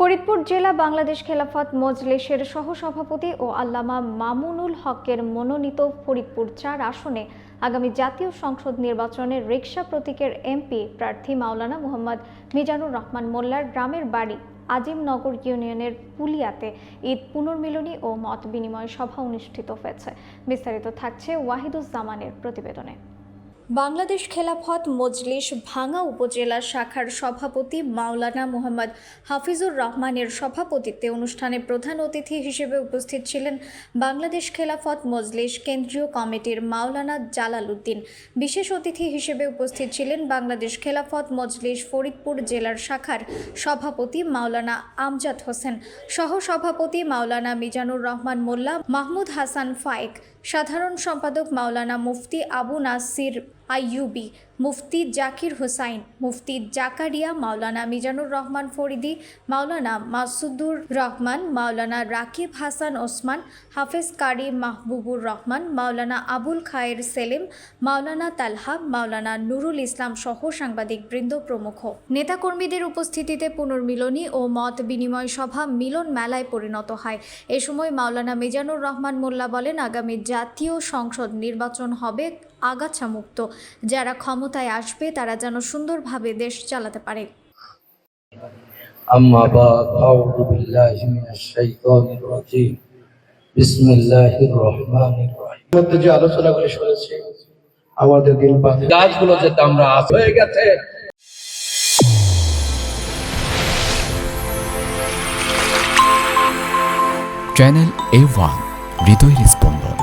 ফরিদপুর জেলা বাংলাদেশ খেলাফত মজলিসের সহসভাপতি ও আল্লামা মামুনুল হকের মনোনীত ফরিদপুর ৪ আসনে আগামী জাতীয় সংসদ নির্বাচনে রিকশা প্রতীকের এমপি প্রার্থী মাওলানা মোহাম্মদ মিজানুর রহমান মোল্লার গ্রামের বাড়ি আজিমনগর ইউনিয়নের পুলিয়াতে ঈদ পুনর্মিলনী ও মত বিনিময় সভা অনুষ্ঠিত হয়েছে। বিস্তারিত থাকছে ওয়াহিদুজ্জামানের প্রতিবেদনে। বাংলাদেশ খেলাফত মজলিস ভাঙ্গা উপজেলা শাখার সভাপতি মাওলানা মোহাম্মদ হাফিজুর রহমানের সভাপতিত্বে অনুষ্ঠানে প্রধান অতিথি হিসেবে উপস্থিত ছিলেন বাংলাদেশ খেলাফত মজলিস কেন্দ্রীয় কমিটির মাওলানা জালাল উদ্দিন। বিশেষ অতিথি হিসেবে উপস্থিত ছিলেন বাংলাদেশ খেলাফত মজলিস ফরিদপুর জেলার শাখার সভাপতি মাওলানা আমজাদ হোসেন, সহসভাপতি মাওলানা মিজানুর রহমান মোল্লা, মাহমুদ হাসান ফায়েক, সাধারণ সম্পাদক মাওলানা মুফতি আবু নাসির আইয়ুবী, মুফতি জাকির হুসাইন, মুফতি জাকারিয়া, মাওলানা মিজানুর রহমান ফরিদি, মাওলানা মাসুদুর রহমান, মাওলানা রাকিব হাসান ওসমান, হাফেজ কারি মাহবুবুর রহমান, মাওলানা আবুল খায়ের সেলিম, মাওলানা তালহা, মাওলানা নুরুল ইসলাম সহ সাংবাদিক বৃন্দ প্রমুখ। নেতাকর্মীদের উপস্থিতিতে পুনর্মিলনী ও মত বিনিময় সভা মিলন মেলায় পরিণত হয়। এ সময় মাওলানা মিজানুর রহমান মোল্লা বলেন, আগামী জাতীয় সংসদ নির্বাচন হবে আগাছা মুক্ত। যারা ক্ষমতায় আসবে তারা যেন সুন্দরভাবে দেশ চালাতে পারে। আম্মা বাদ, আউযু বিল্লাহি মিনাশ শাইতানির রাজীম। বিসমিল্লাহির রহমানির রহিম। মধ্যে যে আলোচনাগুলো শুনেছি আমাদের দিল বাঁধে গাছগুলো যেটা আমরা হয়ে গেছে। চ্যানেল A1 হৃদয়ের স্পন্দন।